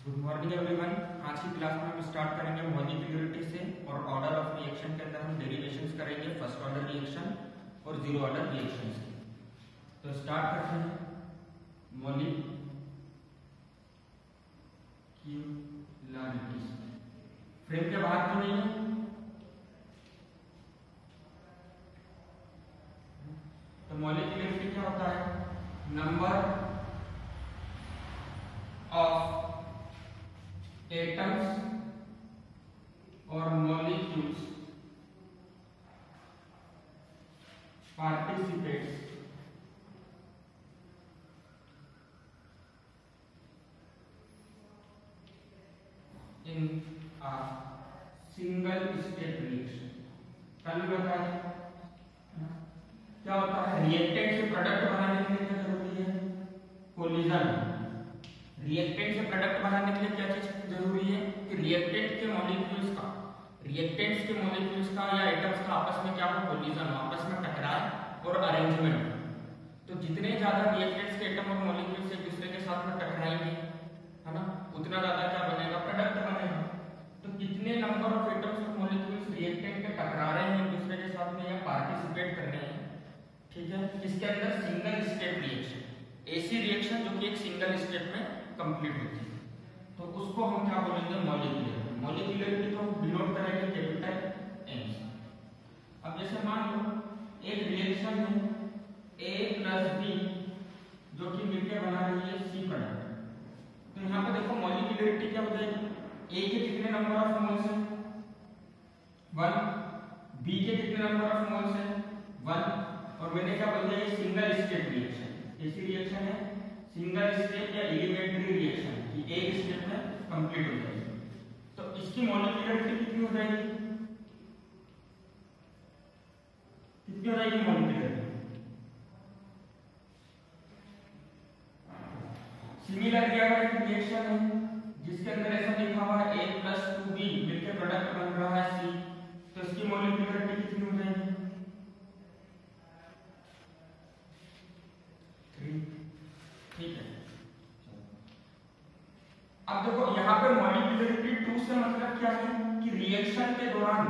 Good morning everyone. आज की class में हम स्टार्ट करेंगे मॉलिक्यूलरिटी से और ऑर्डर ऑफ रिएक्शन के अंदर हम डेरिवेशंस करेंगे, फर्स्ट ऑर्डर रिएक्शन और जीरो ऑर्डर रिएक्शन से। तो स्टार्ट करते हैं मॉलिक्यूलरिटी। फ्रेम के बाहर तो नहीं है, तो मॉलिक्यूलरिटी क्या होता है? नंबर ऑफ एटम्स और molecules participates in a single step reaction। कल भी बताया क्या होता है? रिएक्टेंट से प्रोडक्ट बनाने के लिए क्या जरूरी है? कोलिजन। रिएक्टेंट से प्रोडक्ट बनाने के लिए क्या चीज जरूरी है? कि रिएक्टेंट के मॉलिक्यूल्स का, रिएक्टेंट्स के मॉलिक्यूल्स का या एटम्स का आपस में क्या हो? कोलिजन, आपस में टकराए और अरेंजमेंट। तो जितने ज्यादा रिएक्टेंट्स के एटम और मॉलिक्यूल्स एक दूसरे के साथ में टकराएंगे, है ना, उतना ज्यादा क्या बनेगा? प्रोडक्ट बनेगा। तो कितने नंबर ऑफ एटम्स और मॉलिक्यूल्स रिएक्टेंट के टकरा रहे हैं एक दूसरे के साथ में या पार्टिसिपेट कर रहे हैं, ठीक है, इसके अंदर सिंगल स्टेप रिएक्शन, ऐसी रिएक्शन जो कि एक सिंगल स्टेप में कंप्लीट होती है, तो उसको हम क्या बोलेंगे? मॉलिक्यूलरिटी। मॉलिक्यूलरिटी को डिनोट करेंगे कैपिटल एम से। अब जैसे मान लो एक रिएक्शन है A प्लस B जो कि मिलकर बना रही है C प्रोडक्ट, तो यहाँ पर देखो मॉलिक्यूलरिटी क्या हो जाएगी? A के कितने नंबर ऑफ मोल्स हैं? 1। B के कितने नंबर ऑफ मोल्स हैं? 1। और मैंने क्या बोल दिया? ये सिंगल स्टेप रिएक्शन, ऐसी रिएक्शन है सिंगल स्टेप या एलिमेंट्री रिएक्शन कि एक स्टेप में कंप्लीट हो जाएगी। तो इसकी मॉलिक्यूलरिटी कितनी हो जाएगी? कितनी हो जाएगी मॉलिक्यूलरिटी? सिमिलर क्या है? रिएक्शन है जिसके अंदर ऐसा लिखा हुआ है A प्लस 2B मिलकर प्रोडक्ट बन रहा है C, तो इसकी मॉलिक्यूलरिटी कितनी हो जाएगी? 3। ठीक है। अब देखो यहाँ पे मॉलिक्यूलरिटी 2 से मतलब क्या है? कि रिएक्शन के दौरान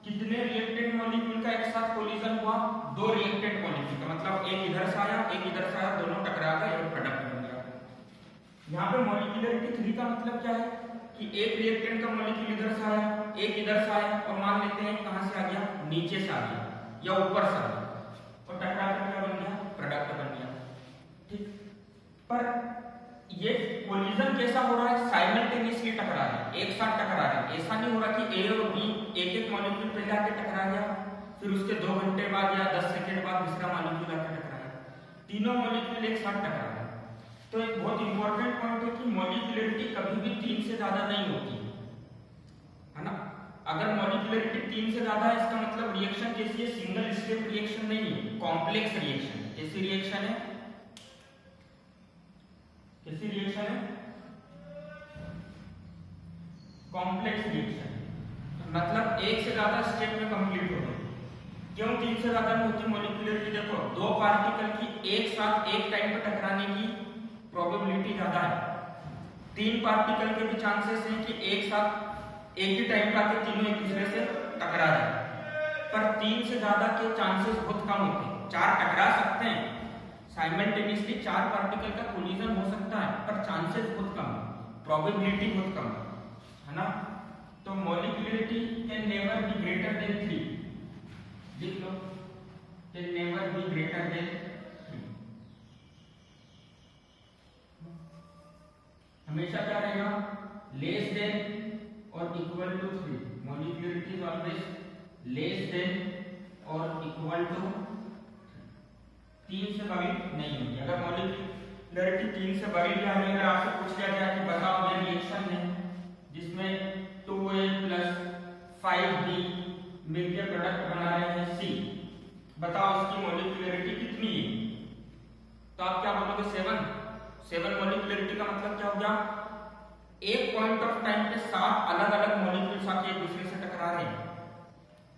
कितने रिएक्टेंट मॉलिक्यूल का एक साथ कोलिजन हुआ? 2 रिएक्टेंट मॉलिक्यूल का, मतलब एक इधर से आया एक इधर से आया, दोनों टकरा गए और प्रोडक्ट बन गया। यहाँ पे मॉलिक्यूलरिटी 3 का मतलब क्या है? कि एक रिएक्टेंट का मॉलिक्यूल इधर से आया एक इधर से आया, और मान लेते हैं कहां से आ गया? नीचे से आ गया या ऊपर से आ गया, और टकरा कर क्या बन गया? प्रोडक्ट बन गया। ठीक, पर ये कोलिजन कैसा हो रहा है? साइमल्टेनियसली टकरा रहे हैं, एक साथ टकरा रहे हैं। ऐसा नहीं हो रहा कि A और B एक एक मॉलिक्यूल पहले आके टकरा गया, फिर उसके 2 घंटे बाद या 10 सेकंड बाद दूसरा मॉलिक्यूल आके टकराया। तीनों मॉलिक्यूल एक साथ टकरा रहे हैं। तो एक बहुत इंपॉर्टेंट पॉइंट है कि मॉलिक्यूलरिटी कभी भी 3 से ज्यादा नहीं होती है ना। अगर मॉलिक्यूलरिटी 3 से ज्यादा है, इसका मतलब रिएक्शन कैसी है? सिंगल स्टेप रिएक्शन नहीं है, कॉम्प्लेक्स रिएक्शन। कैसी रिएक्शन है? कैसी रिएक्शन है? कॉम्प्लेक्स रिएक्शन, मतलब एक से ज्यादा स्टेप में कंप्लीट हो गई। क्यों 3 से ज्यादा नहीं होती मॉलिक्यूलरिटी? देखो 2 पार्टिकल की एक साथ एक टाइम पर टकराने की प्रोबेबिलिटी ज्यादा है। 3 पार्टिकल के भी चांसेस हैं कि एक साथ एक ही टाइम पर आके तीनों एक दूसरे से टकरा जाए, पर 3 से ज्यादा के चांसेस बहुत कम होते हैं। 4 टकरा सकते हैं साइमल्टेनियसली, 4 पार्टिकल का कोलिजन हो सकता है, पर चांसेस बहुत कम है, प्रोबेबिलिटी बहुत कम है ना। तो molecularity can never be greater than 3। लिख लो, can never be greater than 3। हमेशा क्या रहेगा? लेस देन और equal to 3। Molecularity is always less than और इक्वल टू 3 से बड़ी नहीं होगी। अगर मॉलिक्यूलरिटी 3 से बड़ी या नहीं, अगर आपसे पूछ लिया जाए कि बताओ ये रिएक्शन है जिसमें 2A प्लस 5B मिलकर प्रोडक्ट बना रहे हैं C, बताओ इसकी मॉलिक्यूलरिटी कितनी है? तो आप क्या बोलोगे? 7 मॉलिक्यूलरिटी का मतलब क्या हो गया? एक पॉइंट ऑफ टाइम पे 7 अलग अलग मॉलिक्यूल्स आके एक दूसरे से टकरा रहे हैं।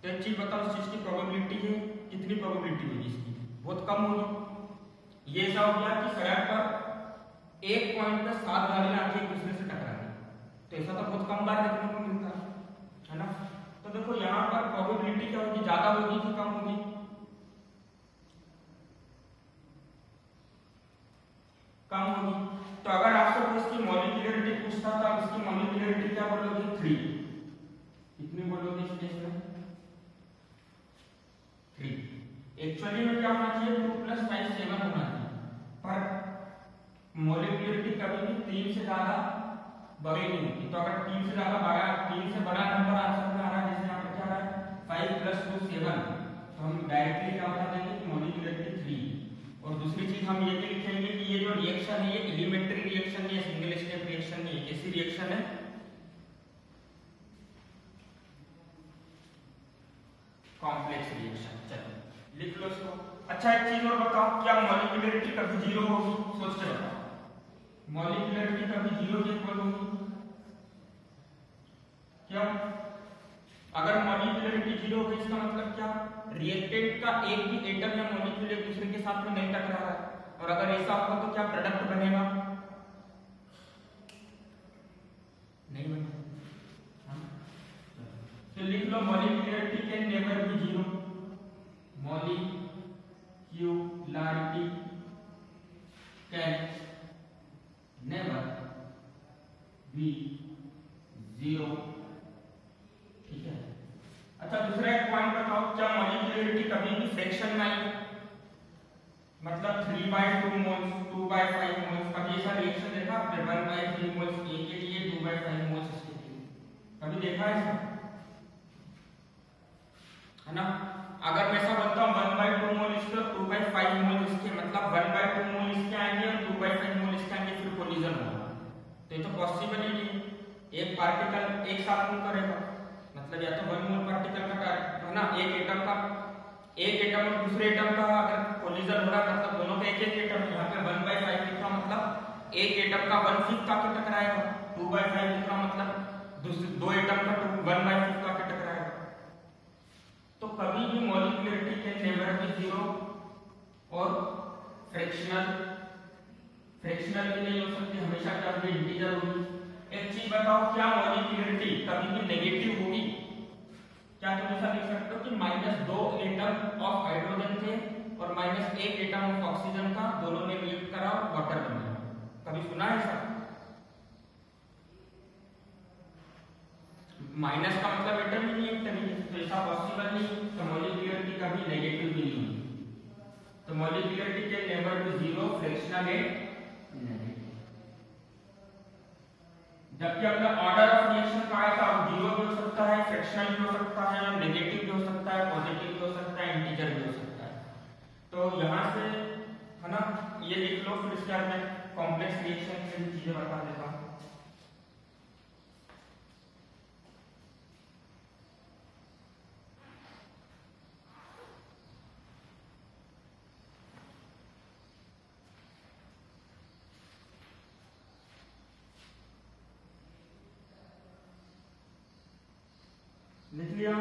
तो एक चीज बताओ, इस चीज की प्रोबेबिलिटी है कितनी? प्रोबेबिलिटी होगी इसकी बहुत कम होगी। ये ऐसा हो गया कि सड़क पर एक पॉइंट पे 7 गाड़ियां आके एक दूसरे से टकरा रही, तो ऐसा तो बहुत कम बार देखने को मिलता है ना। तो देखो यहाँ पर प्रोबेबिलिटी क्या होगी, ज्यादा होगी कि कम होगी? कम होगी। तो अगर आपसे इसकी मॉलिक्यूलरिटी पूछता तो आप इसकी मॉलिक्यूलरिटी क्या बोलोगे? 3। कितनी बोलोगे इस केस में? 3। एक्चुअली में क्या होना चाहिए? 2 + 5 7 होना चाहिए, पर मॉलिक्यूलरिटी कभी भी 3 से ज्यादा बड़ी नहीं होती। तो अगर 3 से ज्यादा बड़ा, 3 से बड़ा नंबर आंसर में आ रहा है, जैसे यहाँ पर क्या आ रहा है 5 + 2 7, तो हम डायरेक्टली क्या बता देंगे कि मॉलिक्यूलरिटी 3। और दूसरी चीज हम ये भी लिखेंगे कि ये जो रिएक्शन है ये एलिमेंट्री रिएक्शन नहीं है, सिंगल स्टेप रिएक्शन नहीं है। कैसी रिएक्शन है? Complex reaction. चलो लिख लो इसको। अच्छा एक चीज और बताओ, क्या मॉलिक्यूलरिटी कभी 0 होगी? सोच के बताओ, मॉलिक्यूलरिटी कभी 0 के इक्वल होगी? क्यों? अगर मॉलिक्यूलरिटी 0 होगी इसका मतलब क्या? रिएक्टेंट का एक भी एटम या मॉलिक्यूल एक दूसरे के साथ में नहीं टकरा रहा है, और अगर ऐसा होगा तो क्या प्रोडक्ट बनेगा? नहीं बनेगा। तो लिख लो molecularity can never be 0। Molecularity can never be 0। ठीक है। अच्छा दूसरा एक पॉइंट बताओ, क्या मॉलिक्यूलरिटी कभी भी फ्रैक्शन में आई? मतलब 3/2 मोल्स, 2/5 मोल्स, कभी ऐसा रिएक्शन देखा आपने? 1/3 मोल्स ए के लिए, 2/5 मोल्स इसके लिए, कभी देखा है ऐसा? है ना। अगर मैं ऐसा बोलता हूँ 1/2 मोल इसके और 2/5 मोल इसके, मतलब 1/2 मोल इसके आएंगे और 2/5 मोल इसके आएंगे, फिर कोलिजन होगा। तो ये तो पॉसिबल ही नहीं। एक पार्टिकल एक साथ मूव करेगा, मतलब या तो 1 मोल पार्टिकल का है ना, एक एटम और दूसरे एटम का अगर कोलिजन हो रहा है, मतलब दोनों का एक एटम, यहाँ पे 1/5 लिख रहा मतलब एक एटम का 1/5 आके टकराएगा, 2/5 लिख रहा मतलब दो एटम का 1/5 आके टकराएगा। तो कभी भी मॉलिक्यूलरिटी कैन नेवर बी 0, और फ्रैक्शनल भी नहीं हो सकती, हमेशा क्या होगी? इंटीजर होगी। एक चीज बताओ, क्या मॉलिक्यूलरिटी कभी भी नेगेटिव होगी? क्या तुम ऐसा लिख सकते हो कि -2 एटम ऑफ हाइड्रोजन थे और -1 एटम ऑफ ऑक्सीजन का, दोनों ने रिएक्ट करा और वाटर बन गया? कभी सुना है ऐसा? माइनस का मतलब एटम ही नहीं है एक तरीके से, तो ऐसा पॉसिबल नहीं। तो मॉलिक्यूलरिटी कभी नेगेटिव भी नहीं होगी। तो molecularity can never be 0, fractional and negative. जबकि अपना ऑर्डर ऑफ रिएक्शन का आया था, 0 भी हो सकता है, फ्रैक्शनल भी हो सकता है, नेगेटिव भी हो सकता है, पॉजिटिव भी हो सकता है, इंटीजर भी हो सकता है। तो यहाँ से है ना ये लिख लो, फिर इसके बाद मैं कॉम्प्लेक्स रिएक्शन की चीजें बता देता हूँ। लिख लिया?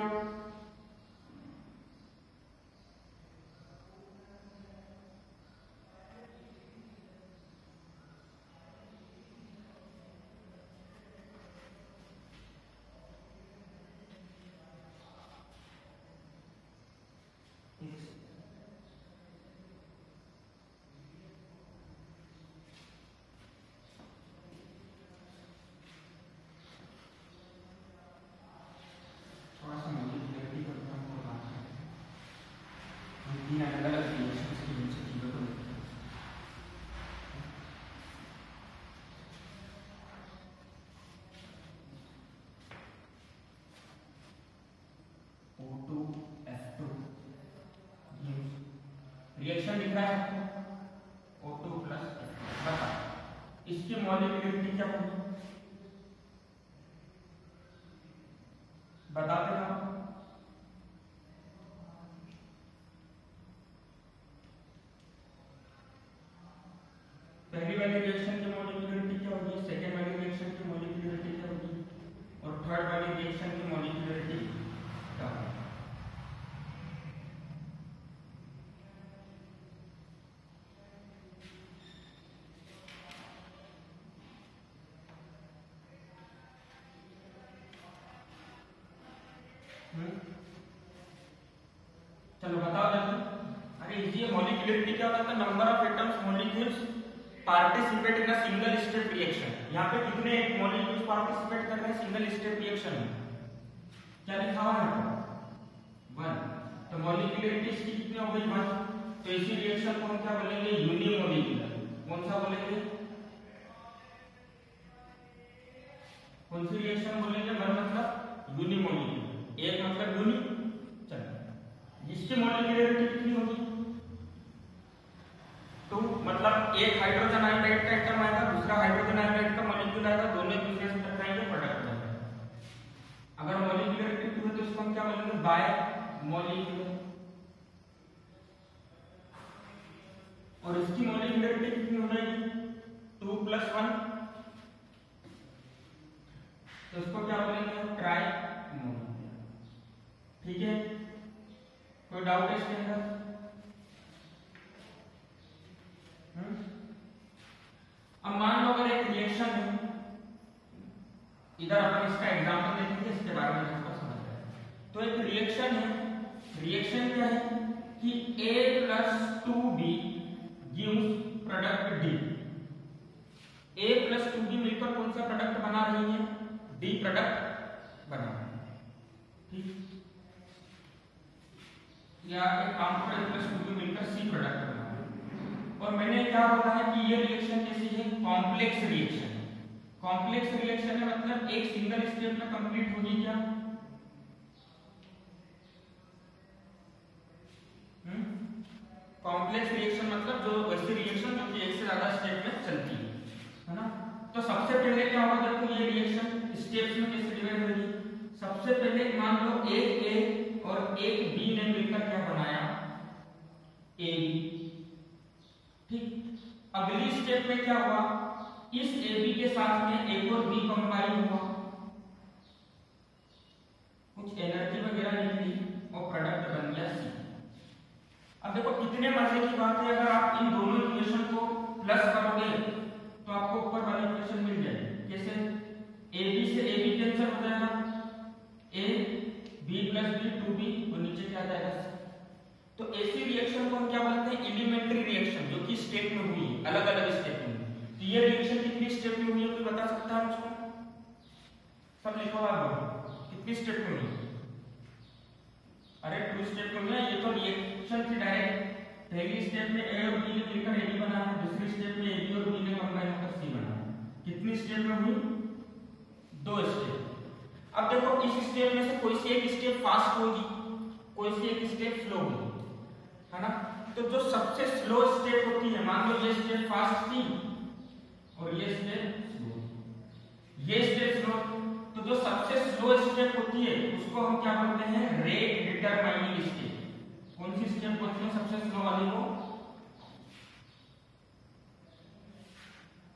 रिएक्शन दिख रहा है आपको, O2 + बता इसकी मॉलिक्यूलरिटी क्या होगी? बता देना। पहली वाली रिएक्शन की मॉलिक्यूलरिटी क्या होगी, सेकेंड वाली रिएक्शन की मॉलिक्यूलरिटी क्या होगी, और थर्ड वाली रिएक्शन की मॉलिक्यूलरिटी क्या होगी? चलो बताओ जल्दी। अरे इजी है। मॉलिक्यूलरिटी क्या होता है? Number of atoms molecules participate in a single step reaction. यहाँ पे कितने मॉलिक्यूल्स पार्टिसिपेट कर रहे हैं सिंगल स्टेप रिएक्शन में? क्या लिखा हुआ है? 1। तो मॉलिक्यूलरिटी इसकी कितनी हो गई? 1। तो इसी रिएक्शन को हम क्या बोलेंगे? यूनिमोलिक्यूलर। कौन सा बोलेंगे? कौन सी रिएक्शन बोलेंगे? मतलब यूनिमोलिक्यूलर। एक मतलब यूनि। चलो इसकी मॉलिक्यूलरिटी कितनी होगी? तो मतलब एक हाइड्रोजन आयोडाइड का एटम आएगा, दूसरा हाइड्रोजन आयोडाइड का मॉलिक्यूल आएगा, दोनों एक दूसरे से टकराएंगे, प्रोडक्ट बनेगा। अगर मॉलिक्यूलरिटी 2 है तो इसको हम क्या बोलेंगे? Bye molecular. और इसकी मॉलिक्यूलरिटी कितनी हो जाएगी? 2 + 1। तो इसको क्या बोलेंगे? Try molecular. ठीक है, कोई डाउट है इसके अंदर? अब मान लो अगर एक रिएक्शन है, इधर अपन इसका एग्जांपल देखेंगे, इसके बारे में आपको समझ आएगा। तो एक रिएक्शन है, रिएक्शन क्या है कि A + 2B gives product D। A + 2B मिलकर कौन सा प्रोडक्ट बना रही है? D प्रोडक्ट बना रही है। ठीक, या एक काम करें A + 2B मिलकर C प्रोडक्ट बना। और मैंने क्या बोला है कि ये रिएक्शन कैसी है? Complex reaction. कॉम्प्लेक्स रिएक्शन है मतलब एक सिंगल स्टेप में कंप्लीट होगी क्या? कॉम्प्लेक्स रिएक्शन मतलब जो ऐसी रिएक्शन जो कि एक से ज्यादा स्टेप में चलती है ना? तो सबसे पहले क्या होगा? देखो ये रिएक्शन स्टेप्स में कैसे डिवाइड होगी। सबसे पहले मान लो एक A और एक B ने मिलकर क्या बनाया? AB। ठीक, अगली स्टेप में क्या हुआ? इस AB के साथ में एक और B कंबाइन हुआ, कुछ एनर्जी वगैरह निकली और प्रोडक्ट बन गया C। अब देखो कितने मजे की बात है, अगर आप इन दोनों इक्वेशन को प्लस करोगे तो आपको ऊपर वाली इक्वेशन मिल जाएगी। कैसे? AB से AB कैंसिल हो जाएगा, A B + B 2B और नीचे क्या आ जाएगा? तो ऐसी रिएक्शन को हम क्या बोलते हैं? एलिमेंट्री रिएक्शन, जो कि स्टेप में हुई है, अलग अलग स्टेप में। तो ये रिएक्शन कितनी स्टेप में हुई है कोई बता सकता है मुझको? सब लिखो आप, कितनी स्टेप में हुई? अरे 2 स्टेप में हुई है। ये तो रिएक्शन थी डायरेक्ट। पहली स्टेप में A और B ने मिलकर AB बना, दूसरी स्टेप में AB और B ने कंबाइन होकर C बना। कितनी स्टेप में हुई? 2 स्टेप। अब देखो इस स्टेप में से कोई सी एक स्टेप फास्ट होगी, कोई सी एक स्टेप स्लो होगी, है ना? तो जो सबसे स्लो स्टेप होती है, मान लो ये स्टेप फास्ट थी और ये स्टेप स्लो, ये स्टेप स्लो, तो जो सबसे स्लो स्टेप होती है उसको हम क्या बोलते हैं? Rate determining step. कौन सी स्टेप बोलते हैं सबसे स्लो वाली को?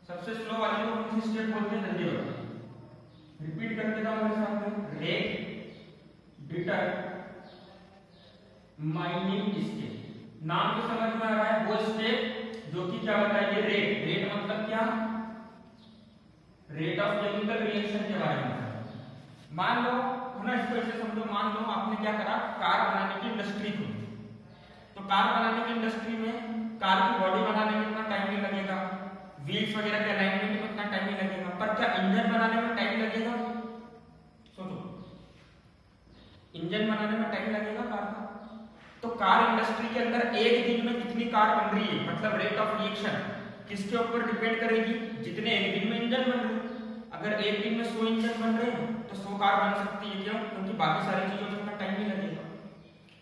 सबसे स्लो वाली को कौन सी स्टेप बोलते हैं? जल्दी बताओ, रिपीट करके जाओ मेरे साथ में। Rate determining step. नाम तो समझ में आ रहा है, वो स्टेप जो कि क्या बताइए? रेट। रेट मतलब क्या? रेट ऑफ केमिकल रिएक्शन के बारे में। मान लो ना, इसको ऐसे समझो, मान लो आपने क्या करा? कार बनाने की इंडस्ट्री खुली। तो कार बनाने की इंडस्ट्री में कार की बॉडी बनाने में इतना टाइम नहीं लगेगा, व्हील्स वगैरह के अलाइनमेंट में इतना टाइम नहीं लगेगा, पर क्या इंजन बनाने में टाइम लगेगा? सोचो, इंजन बनाने में टाइम लगेगा कार का। तो कार इंडस्ट्री के अंदर एक दिन में कितनी कार बन रही है, मतलब रेट ऑफ रिएक्शन किसके ऊपर डिपेंड करेगी? जितने एक दिन में इंजन बन रहे हैं। अगर एक दिन में 100 इंजन बन रहे हैं तो 100 कार बन सकती है। क्यों? क्योंकि बाकी सारी चीजों में इतना टाइम नहीं लगेगा।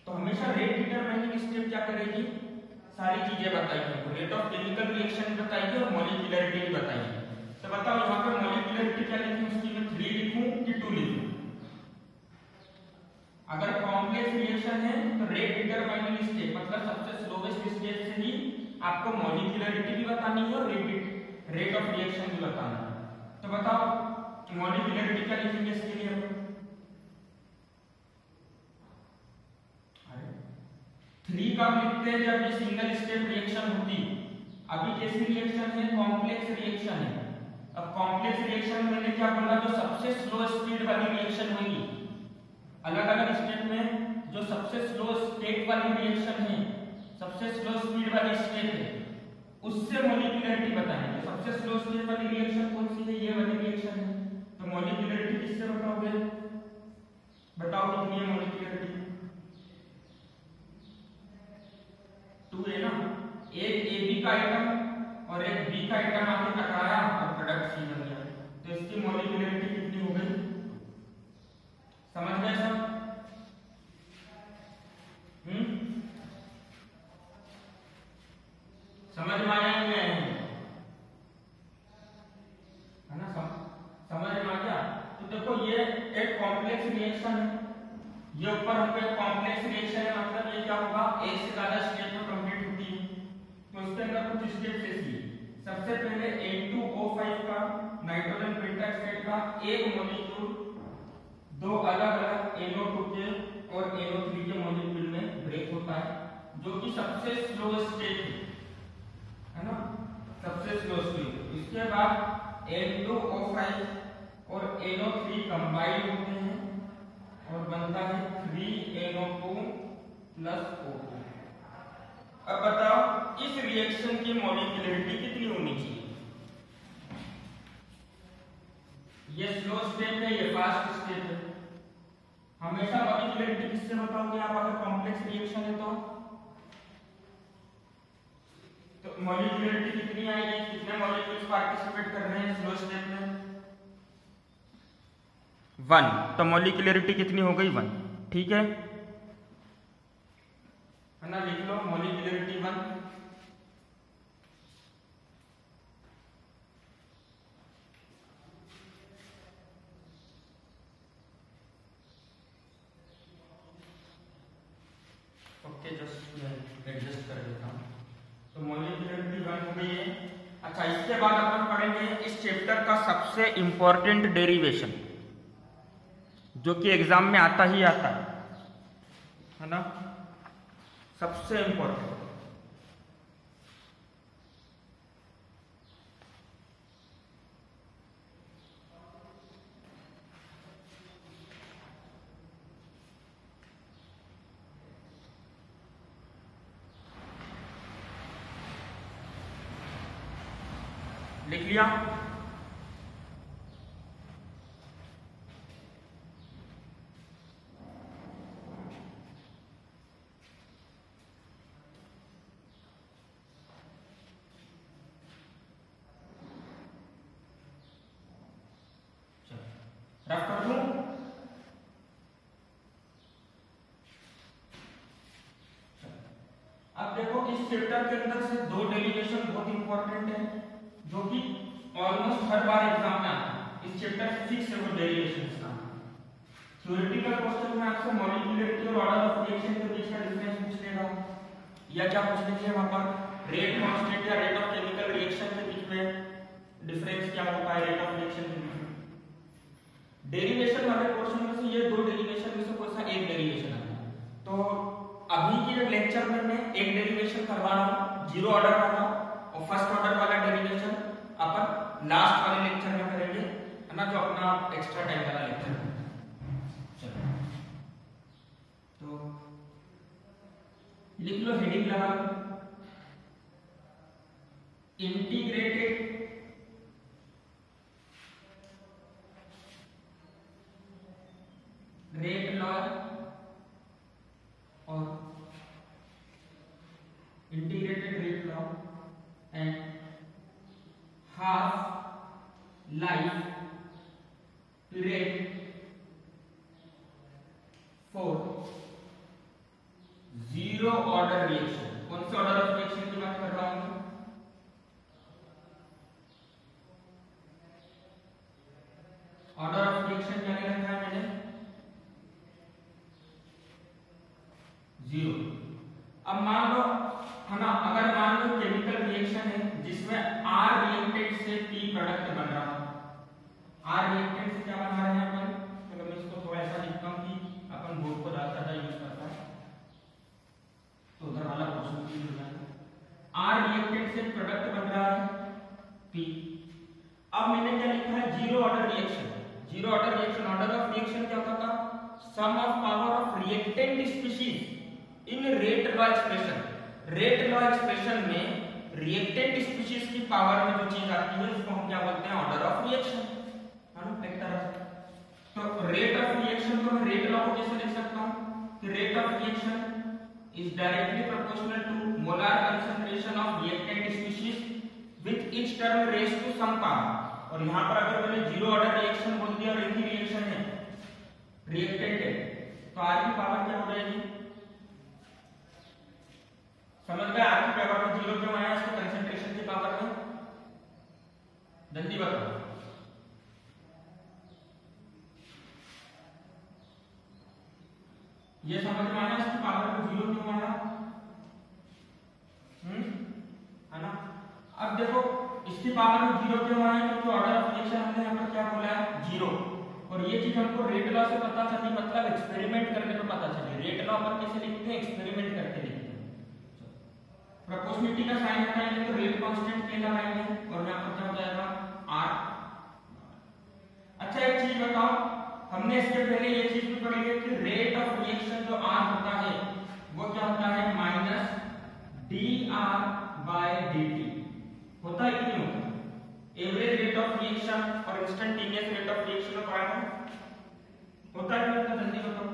तो हमेशा रेट डिटरमाइनिंग स्टेप क्या करेगी? सारी चीजें बताएगी, रेट ऑफ केमिकल रिएक्शन बताएगी और मॉलिक्यूलरिटी भी बताएगी। तो बताओ यहाँ पे मॉलिक्यूलरिटी क्या लिखूं? उसकी मैं 3 लिखूं कि 2 लिखूं? अगर कॉम्प्लेक्स रिएक्शन है तो रेट डिटरमाइनिंग स्टेप मतलब सबसे स्लोएस्ट स्टेप से ही आपको मॉलिक्यूलरिटी भी बतानी है और रेट ऑफ रिएक्शन भी बताना है। तो बताओ मॉलिक्यूलरिटी क्या लिखेंगे इसके लिए? अरे 3 कब लिखते हैं? जब ये सिंगल स्टेप रिएक्शन होती। अभी कैसी रिएक्शन है? कॉम्प्लेक्स रिएक्शन है। अब कॉम्प्लेक्स रिएक्शन में मैंने क्या बोला? जो सबसे स्लो स्पीड वाली रिएक्शन होगी अलग अलग स्टेट में जो सबसे स्लो स्टेट वाली रिएक्शन है, सबसे स्लो स्पीड वाली स्टेट है, उससे मॉलिक्यूलरिटी बताएंगे। सबसे स्लो स्टेट वाली रिएक्शन कौन सी है? ये वाली रिएक्शन है। तो मॉलिक्यूलरिटी किससे बताओगे? बताओ कितनी है मॉलिक्यूलरिटी? 2 है ना। एक AB का आइटम और एक B का आइटम आके टकराया और प्रोडक्ट C बन गया, तो इसकी मॉलिक्यूलरिटी कितनी हो गई? समझ गए सब? समझ में आया नहीं आया? है ना? समझ में आ गया? तो देखो ये एक कॉम्प्लेक्स रिएक्शन है, ये ऊपर हमको एक कॉम्प्लेक्स रिएक्शन है, मतलब ये क्या होगा? एक से ज्यादा स्टेट में कंप्लीट होती है। तो इसके अंदर कुछ स्टेप्स ऐसी है। सबसे पहले N2O5 का नाइट्रोजन पेंटाक्साइड का एक मॉलिक्यूल दो अलग अलग NO2 के और NO3 के मॉलिक्यूल में ब्रेक होता है, जो कि सबसे स्लो स्टेट है ना, सबसे स्लो स्टेट। इसके बाद N2O5 और NO3 कंबाइन होते हैं और बनता है 3NO2 प्लस O2। अब बताओ इस रिएक्शन की मॉलिक्यूलरिटी कितनी होनी चाहिए? ये स्लो स्टेट है, ये फास्ट स्टेट है। हमेशा मॉलिक्यूलरिटी किससे बताओगे आप अगर कॉम्प्लेक्स रिएक्शन है तो मॉलिक्यूलरिटी कितनी आएगी? कितने मॉलिक्यूल्स पार्टिसिपेट कर रहे हैं स्लो स्टेट में? 1। तो मॉलिक्यूलरिटी कितनी हो गई? 1। ठीक है ना? लिख लो मॉलिक्यूलरिटी 1। ओके, जस्ट एडजस्ट कर देता हूं। तो मॉलिक्यूलरिटी 1 हो गई है। अच्छा, इसके बाद अपन पढ़ेंगे इस चैप्टर का सबसे इंपॉर्टेंट डेरिवेशन, जो कि एग्जाम में आता ही आता है ना, सबसे इंपॉर्टेंट। लिख लिया? रफ कर दूं? अब देखो इस चैप्टर के अंदर से दो डेरिवेशन बहुत इंपॉर्टेंट है, जो कि ऑलमोस्ट हर बार एग्जाम में आता है। इस चैप्टर से फिक्स है वो डेरिवेशंस का। थ्योरेटिकल क्वेश्चन में आपसे मॉलिक्यूलरिटी और ऑर्डर ऑफ रिएक्शन के बीच का डिफरेंस पूछ लेगा, या क्या पूछ लेंगे वहां पर रेट कांस्टेंट या रेट ऑफ केमिकल रिएक्शन के बीच में डिफरेंस क्या होता है, रेट ऑफ रिएक्शन के बीच में। डेरिवेशन वाले पोर्शन में से ये दो डेरिवेशन में से कोई सा एक डेरिवेशन आता है। तो अभी के लेक्चर में मैं एक डेरिवेशन करवा रहा हूं, जीरो ऑर्डर वाला, और फर्स्ट ऑर्डर वाला डेरिवेशन अपन लास्ट वाले लेक्चर में करेंगे, है ना, जो अपना एक्स्ट्रा टाइम वाला लेक्चर है। तो लिख लो, हेडिंग लगा लो, इंटीग्रेटेड रेट लॉ और integrated rate law and half life period for zero order reaction. कौन से ऑर्डर ऑफ रिएक्शन की बात कर रहा हूं? ऑर्डर ऑफ रिएक्शन क्या लिखा है मैंने? जीरो। अब मान लो, है ना, अगर मान लो केमिकल रिएक्शन है जिसमें R रिएक्टेंट से P प्रोडक्ट बन रहा है। R रिएक्टेंट से क्या बना रहे हैं अपन? चलो मैं इसको थोड़ा ऐसा लिखता हूं कि अपन बोर्ड को ज्यादा यूज करता है, तो उधर वाला क्वेश्चन क्लियर हो जाएगा। R रिएक्टेंट से प्रोडक्ट बन रहा है P। अब मैंने क्या लिखा है? Zero order reaction. Zero order reaction, order of reaction क्या होता था? Sum of power of reactant species in rate law expression. Rate law expression में रिएक्टेंट स्पीशीज की पावर में जो चीज आती है उसको हम क्या बोलते हैं, ऑर्डर ऑफ रिएक्शन, है ना, एक तरह से। तो रेट ऑफ रिएक्शन को मैं रेट लॉ को कैसे लिख सकता हूं कि rate of reaction is directly proportional to molar concentration of reactant species with each term raise to some power. और यहां पर अगर मैंने जीरो ऑर्डर रिएक्शन बोल दिया और एक ही रिएक्शन है, रिएक्टेंट है, तो आर की पावर क्या हो जाएगी, समझ गए? आर की पावर में जीरो क्यों आया, इसके कंसंट्रेशन की पावर में, जल्दी बताओ। ये समझ में आया इसकी पावर में जीरो क्यों आया, है ना? अब देखो इसकी पावर में जीरो क्यों आया, क्योंकि ऑर्डर ऑफ रिएक्शन हमने यहाँ पर क्या बोला है, जीरो। और ये चीज हमको रेट लॉ से पता चली, मतलब एक्सपेरिमेंट करने पर पता चली। रेट लॉ पर कैसे लिखते हैं, एक्सपेरिमेंट करके लिखते हैं। प्रोपोर्शनलिटी का साइन हटाएंगे तो रेट कांस्टेंट के लगाएंगे और यहाँ पर क्या हो जाएगा, आर। अच्छा एक चीज बताओ, हमने इसके पहले ये चीज भी पढ़ी है कि रेट ऑफ रिएक्शन जो आर होता है वो क्या होता है, minus D R by D T होता है कि नहीं होता? एवरेज रेट ऑफ रिएक्शन और इंस्टेंटेनियस रेट ऑफ रिएक्शन में पढ़ा है, होता है कि नहीं होता? जल्दी बताओ,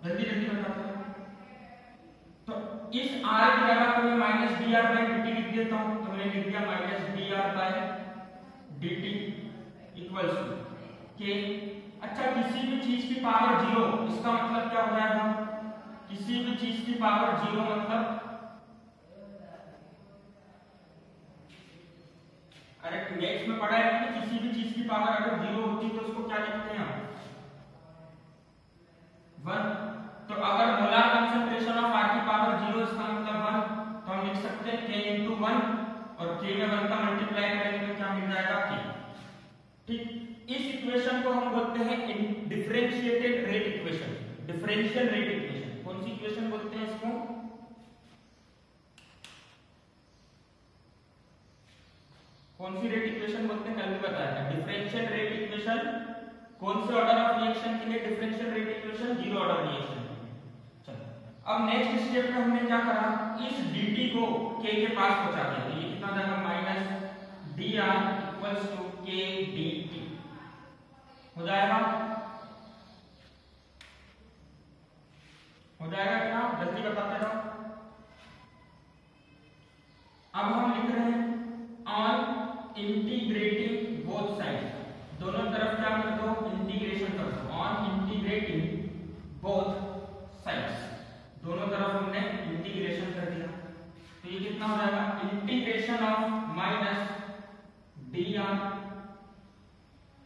जल्दी जल्दी बताओ। तो इस r की जगह पर मैं minus D R by D T लिख देता हूं, तो मैंने लिख दिया minus D R by D T equals to K. अच्छा किसी भी चीज की पावर जीरो, इसका मतलब क्या हो जाएगा, किसी भी चीज की पावर जीरो मतलब, अरे नेक्स्ट में पढ़ा है कि किसी भी चीज की पावर अगर जीरो होती तो उसको क्या लिखते हैं हम, वन। तो अगर मोलार कंसंट्रेशन ऑफ आर की पावर जीरो, इसका मतलब वन, तो हम लिख सकते हैं k इंटू वन, और k में वन का मल्टीप्लाई करेंगे तो क्या मिल जाएगा, k। ठीक, इस इक्वेशन को हम बोलते हैं differentiated rate equation, differential rate equation. कौन सी इक्वेशन बोलते हैं इसको, कौन सी रेट इक्वेशन बोलते हैं, कल भी बताया था। डिफरेंशियल रेट इक्वेशन कौन से ऑर्डर ऑफ रिएक्शन के लिए differential rate equation, zero order reaction. चलो अब नेक्स्ट स्टेप में हमने क्या करा, इस dt को k के पास पहुंचा दिया। तो ये कितना जाएगा, minus D R equals to k dt हो जाएगा, हो जाएगा क्या, जल्दी बताते रहो। अब हम लिख रहे हैं ऑन इंटीग्रेटिंग बोथ साइड्स, दोनों तरफ क्या कर दो, इंटीग्रेशन कर दो। ऑन इंटीग्रेटिंग बोथ साइड्स, दोनों तरफ हमने इंटीग्रेशन कर दिया। तो ये कितना हो जाएगा, integration of minus D R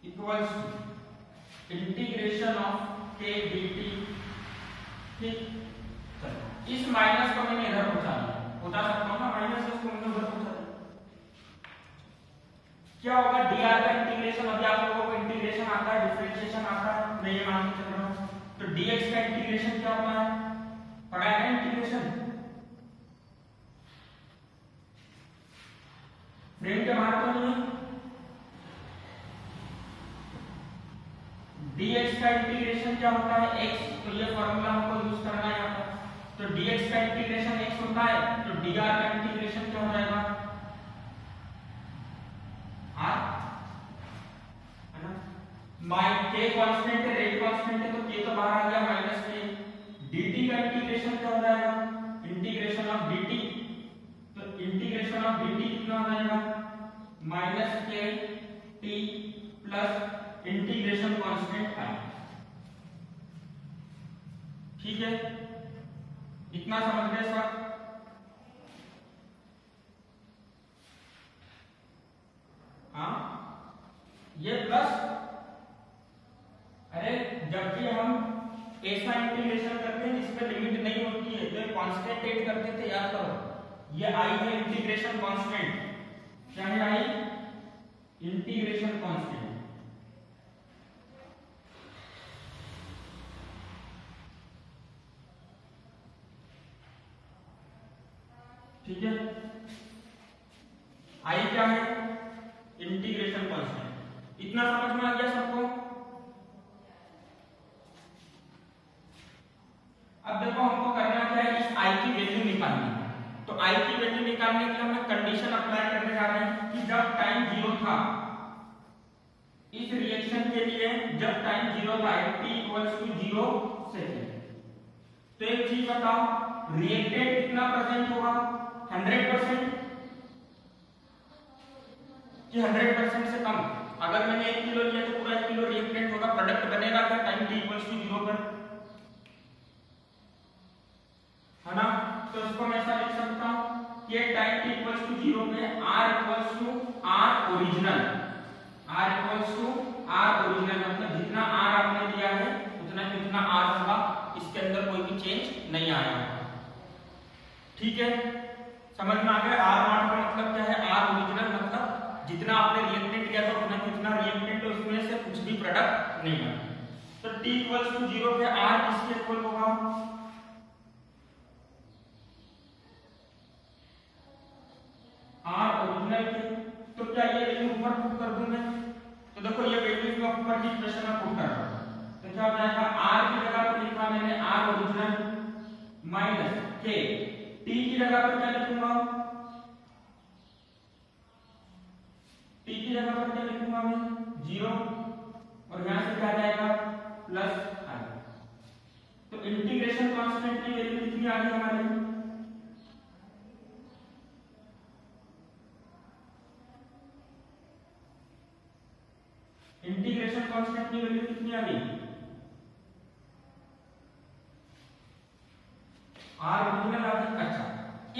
equals to integration of K D T. ठीक, इस माइनस को मैंने इधर पहुंचा दिया, पहुंचा सकता हूं ना माइनस, इसको मैंने उधर पहुंचा दिया। क्या होगा, dr का इंटीग्रेशन, अभी आप लोगों को इंटीग्रेशन आता है, डिफरेंशिएशन आता है, मैं ये मान के चल रहा हूं। तो dx का इंटीग्रेशन क्या होता है, पढ़ा है ना इंटीग्रेशन, फ्रेम के बाहर तो नहीं। dx का इंटीग्रेशन क्या होता है, x, तो ये फॉर्मूला हमको यूज करना है यहाँ पर। तो dx का इंटीग्रेशन x होता है, तो dr का इंटीग्रेशन क्या हो जाएगा, r, है ना। k कांस्टेंट है, रेट कांस्टेंट है, तो k तो बाहर आ गया, माइनस k। dt का इंटीग्रेशन क्या हो जाएगा, इंटीग्रेशन ऑफ dt, तो इंटीग्रेशन ऑफ dt कितना हो जाएगा, minus k t plus integration constant i। ठीक है, इतना समझ गए सब? हाँ, ये प्लस, अरे जब भी हम ऐसा इंटीग्रेशन करते हैं जिसमें लिमिट नहीं होती है, तो कांस्टेंट ऐड करते थे, याद करो। ये i है इंटीग्रेशन कांस्टेंट, क्या है i, इंटीग्रेशन कांस्टेंट। ठीक है, i क्या है, इंटीग्रेशन कांस्टेंट। इतना समझ में आ गया सबको? निकालनी है। तो आई की वैल्यू निकालने के लिए हम कंडीशन अप्लाई करने जा रहे हैं कि जब टाइम 0 था, इस रिएक्शन के लिए जब टाइम 0 था, t इक्वल्स टू 0 सेकेंड, तो एक चीज बताओ, रिएक्टेंट कितना प्रेजेंट होगा? 100% कि 100% से कम? अगर मैंने 1 किलो लिया तो पूरा 1 किलो रिएक्टेंट होगा, प्रोडक्ट बनेगा क्या टाइम t इक्वल्स टू 0 पर, है ना? तो इसको मैं ऐसा लिख सकता हूं कि टाइम t इक्वल्स टू 0 पे r equals to r original, r equals to r original मतलब जितना r आपने दिया है उतना ही उतना r होगा, इसके अंदर कोई भी चेंज नहीं आया। ठीक है, समझ में आ गया? r नॉट का मतलब क्या है? r ओरिजिनल मतलब जितना आपने रिएक्टेंट किया था उतना कितना रिएक्टेंट है, उसमें से कुछ भी प्रोडक्ट नहीं आया। तो t इक्वल्स टू 0 पे r किसके इक्वल होगा? r ओरिजिनल के। तो क्या ये वैल्यू ऊपर पुट कर दूं मैं? तो देखो ये वैल्यू को ऊपर की इक्वेशन में पुट कर रहा हूं, तो क्या हो जाएगा? r की जगह पर लिखा मैंने r original minus k, t की जगह पर क्या लिखूंगा? t की जगह पर क्या लिखूंगा मैं? 0, और यहां से क्या आ जाएगा? Plus i। तो इंटीग्रेशन कांस्टेंट की वैल्यू कितनी आ गई हमारी? इंटीग्रेशन कांस्टेंट की वैल्यू कितनी आ गई? r ओरिजिनल आ गई। अच्छा,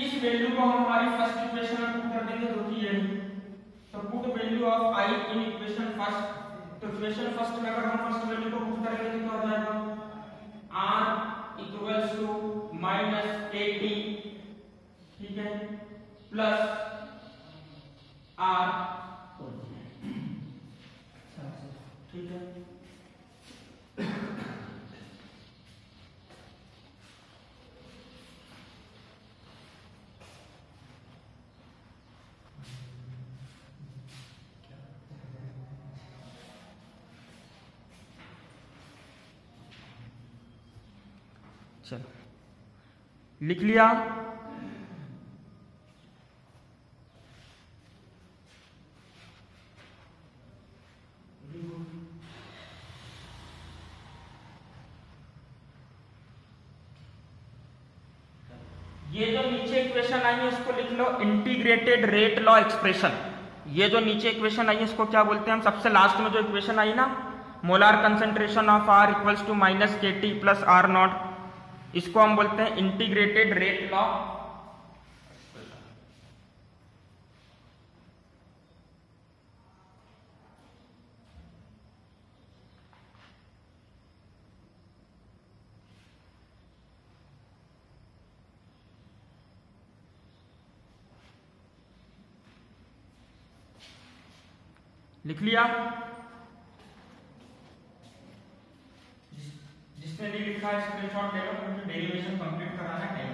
इस वैल्यू को हम हमारी फर्स्ट इक्वेशन में पुट कर देंगे, जो कि ये है। तो put value of i in equation first, तो इक्वेशन फर्स्ट में अगर हम फर्स्ट वैल्यू को पुट करेंगे तो क्या हो जाएगा? r equals to minus kt, ठीक है, प्लस r, ठीक है। चलो लिख लिया। ये जो नीचे इक्वेशन आई है इसको लिख लो इंटीग्रेटेड रेट लॉ एक्सप्रेशन। ये जो नीचे इक्वेशन आई है इसको क्या बोलते हैं हम? सबसे लास्ट में जो इक्वेशन आई ना, molar concentration of r equals to minus kt plus r naught, इसको हम बोलते हैं इंटीग्रेटेड रेट लॉ। लिख लिया? जिसने भी लिखा है स्क्रीनशॉट ले लो, क्योंकि डेरिवेशन कंप्लीट कराना है।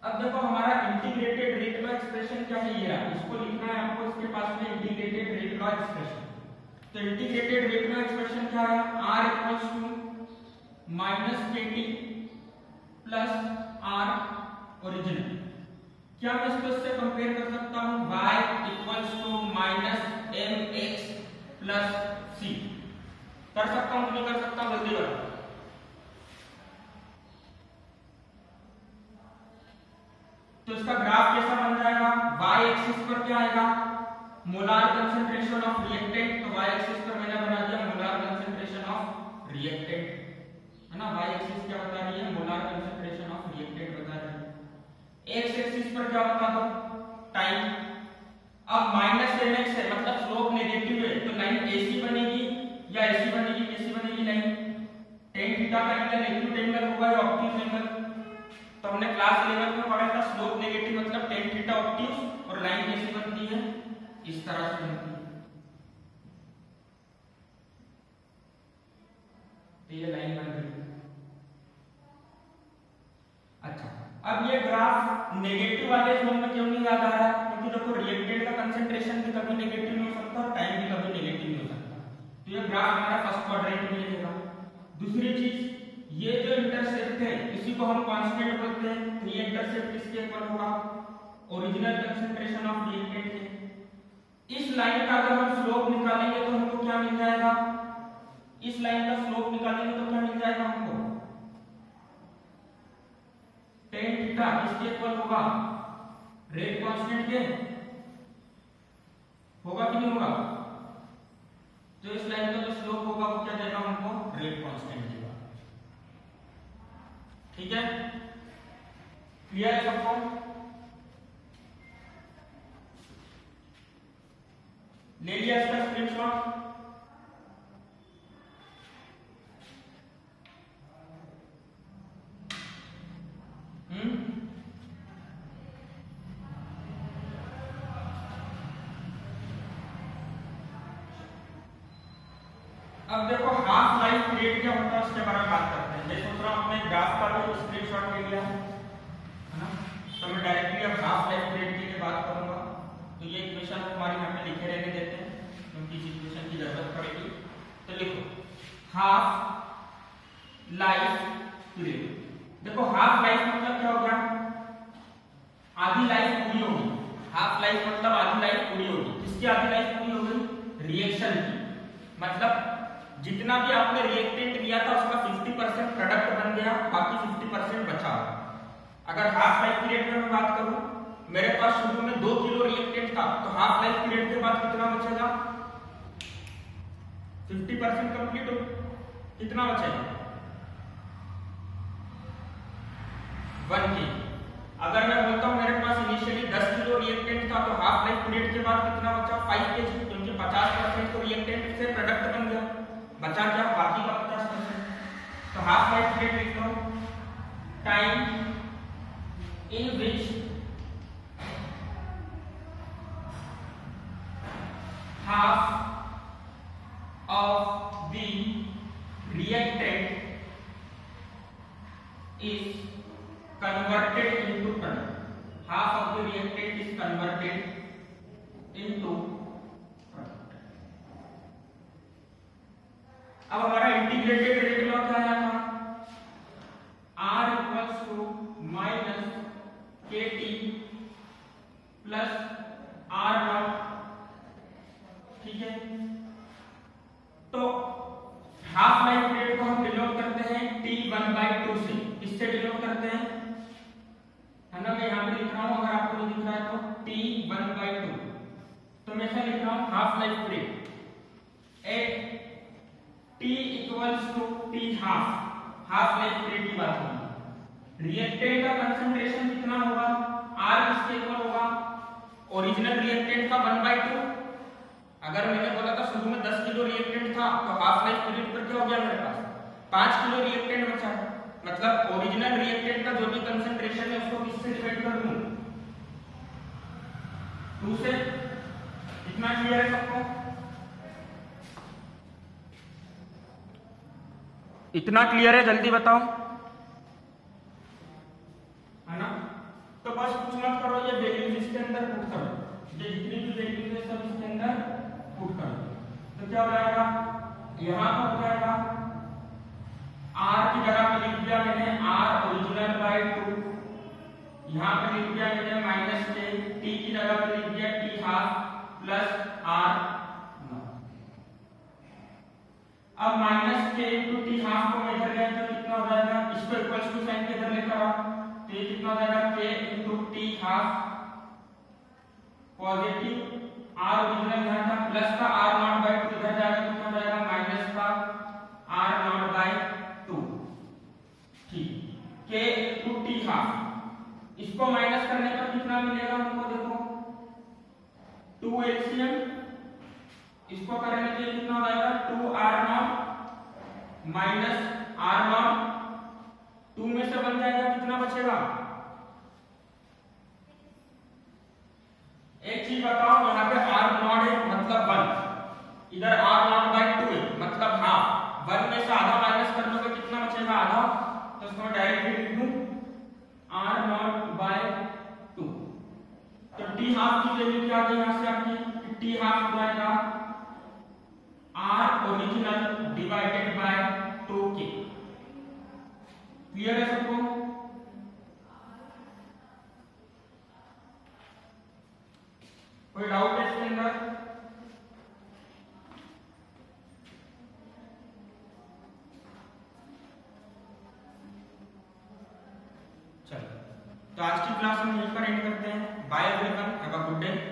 अब देखो हमारा इंटीग्रेटेड रेट लॉ एक्सप्रेशन क्या है, ये इसको लिखना है आपको। इसके पास में इंटीग्रेटेड रेट लॉ एक्सप्रेशन, तो इंटीग्रेटेड रेट लॉ एक्सप्रेशन क्या है? r equals to minus kt plus r original. क्या मैं इसको इससे कंपेयर कर सकता हूं? y equals to minus mx plus c। कर सकता हूं कि नहीं कर सकता? जल्दी बताओ। तो इसका ग्राफ कैसा बन जाएगा? y एक्सिस पर क्या आएगा? Molar concentration of reactant. तो y एक्सिस पर मैंने बना दिया मोलार कंसंट्रेशन ऑफ रिएक्टेंट, है ना? y एक्सिस क्या बता रही है? मोलार कंसंट्रेशन ऑफ रिएक्टेंट बता रही है। x एक्सिस पर क्या बता दो? टाइम। अब माइनस mx है मतलब स्लोप नेगेटिव है, तो लाइन AC बनेगी या ऐसी बनेगी? कैसी बनेगी लाइन? tan थीटा का एंगल एक्यूट एंगल होगा या ऑब्ट्यूज एंगल? तो हमने क्लास 11 में पढ़ा था स्लोप नेगेटिव मतलब tan थीटा ऑब्ट्यूज, और लाइन कैसी बनती है? इस तरह से बनती है। तो ये लाइन बन रही है। अच्छा, अब ये ग्राफ नेगेटिव वाले जोन में क्यों नहीं याद आ रहा है? क्योंकि देखो रिएक्टेंट का कंसंट्रेशन भी कभी नेगेटिव नहीं हो सकता और टाइम भी कभी नेगेटिव नहीं हो सकता। तो ये ग्राफ हमारा फर्स्ट क्वाड्रेंट में रहेगा। दूसरी चीज, ये जो इंटरसेप्ट है इसी को हम कांस्टेंट बोलते हैं। ये इंटरसेप्ट किसके इक्वल होगा? ओरिजिनल कंसंट्रेशन ऑफ रिएक्टेंट है। इस लाइन का अगर हम स्लोप निकालेंगे तो हमको क्या मिल जाएगा? इस लाइन का स्लोप निकालेंगे तो क्या मिल जाएगा हमको? tan थीटा किसके इक्वल होगा? रेट कांस्टेंट के होगा कि नहीं होगा? जो इस लाइन का जो स्लोप होगा वो क्या देगा हमको? रेट कांस्टेंट देगा। ठीक है, क्लियर है सबको? ले लिया इसका स्क्रीनशॉट? अब देखो हाफ लाइफ पीरियड क्या होता है उसके बारे में बात करते हैं। जैसे दूसरा हमने ग्राफ का भी स्क्रीनशॉट ले लिया है ना, तो मैं डायरेक्टली अब हाफ लाइफ पीरियड की बात करूंगा। तो ये इक्वेशन हमारे यहाँ पे लिखे रहने देते हैं क्योंकि इस इक्वेशन की जरूरत पड़ेगी। तो लिखो हाफ लाइफ पीरियड। देखो हाफ लाइफ मतलब क्या हो गया? आधी लाइफ पूरी होगी। हाफ लाइफ मतलब आधी लाइफ पूरी होगी। किसकी आधी लाइफ पूरी होगी? रिएक्शन की। मतलब जितना भी आपने रिएक्टेंट लिया था उसका 50% प्रोडक्ट बन गया, बाकी 50% बचा। अगर हाफ लाइफ पीरियड में मैं बात करूं, मेरे पास शुरू में 2 किलो रिएक्टेंट था, तो हाफ लाइफ पीरियड के बाद कितना बचेगा? 50% कंप्लीट हो, कितना बचेगा? 1 के। अगर मैं बोलता हूं मेरे पास इनिशियली 10 किलो रिएक्टेंट था, तो हाफ लाइफ पीरियड के बाद कितना बचा? 5 के, क्योंकि 50% तो रिएक्टेंट से प्रोडक्ट बन गया, बचा क्या? बाकी का 50%। तो हाफ लाइफ पीरियड लिखता हूं time in which half of the reactant is converted into product. Half of the reactant is converted into product. अब हमारा इंटीग्रेटेड रेट लॉ क्या आया था? R equals to minus KT plus R naught. ठीक है, तो हाफ लाइफ पीरियड को हम डिनोट करते हैं T1/2 से। इससे डिनोट करते हैं, है ना? मैं यहाँ पे लिख रहा हूँ, अगर आपको नहीं दिख रहा है तो T1/2। तो मैं ऐसा लिख रहा हूँ half life period at T equals to T half. Half life period की बात होगी। रिएक्टेंट का कंसंट्रेशन कितना होगा? R किसके इक्वल होगा? ओरिजिनल रिएक्टेंट का 1/2। अगर मैंने बोला था शुरू में 10 किलो रिएक्टेंट था, तो हाफ लाइफ पीरियड पर क्या हो गया? मेरे पास 5 किलो रिएक्टेंट बचा है। मतलब ओरिजिनल रिएक्टेंट का जो भी कंसंट्रेशन है उसको किससे डिवाइड कर दूं? 2 से। इतना क्लियर है सबको? इतना क्लियर है? जल्दी बताओ, है ना? तो बस कुछ मत करो, ये वैल्यूज इसके अंदर पुट करो। ये जितनी भी वैल्यूज है सब इसके अंदर पुट करो। तो क्या हो जाएगा? यहां पर हो जाएगा R की जगह पे लिख दिया मैंने R ओरिजिनल/2। यहां पे लिख दिया मैंने माइनस K। T की जगह पे लिख दिया T half plus R naught. अब minus K into T half को मैं इधर ले तो कितना हो जाएगा? इसको इक्वल्स टू साइन के इधर लेकर आओ, तो ये कितना हो जाएगा? K into T half positive R original यहाँ था, प्लस का R नॉट/2 इधर जाएगा तो क्या हो जाएगा? माइनस का R नॉट/2। ठीक, K इंटू T हाफ। इसको माइनस करने पर कितना मिलेगा हमको? देखो 2 LCM। इसको करेंगे तो ये कितना हो जाएगा? 2R not minus R not. 2 में से बन जाएगा, कितना बचेगा? एक चीज बताओ, यहाँ पे R नॉट है मतलब 1, इधर R नॉट/2 है मतलब हाफ। 1 में से आधा माइनस कर लोगे कितना बचेगा? आधा। तो इसको मैं डायरेक्टली लिख दूं R नॉट/2। तो T हाफ की वैल्यू क्या आ गई यहाँ से आपकी? T हाफ हो जाएगा R original divided by 2K। तो आज की क्लास हम यहीं पर एंड करते हैं। Bye everyone, have a good day.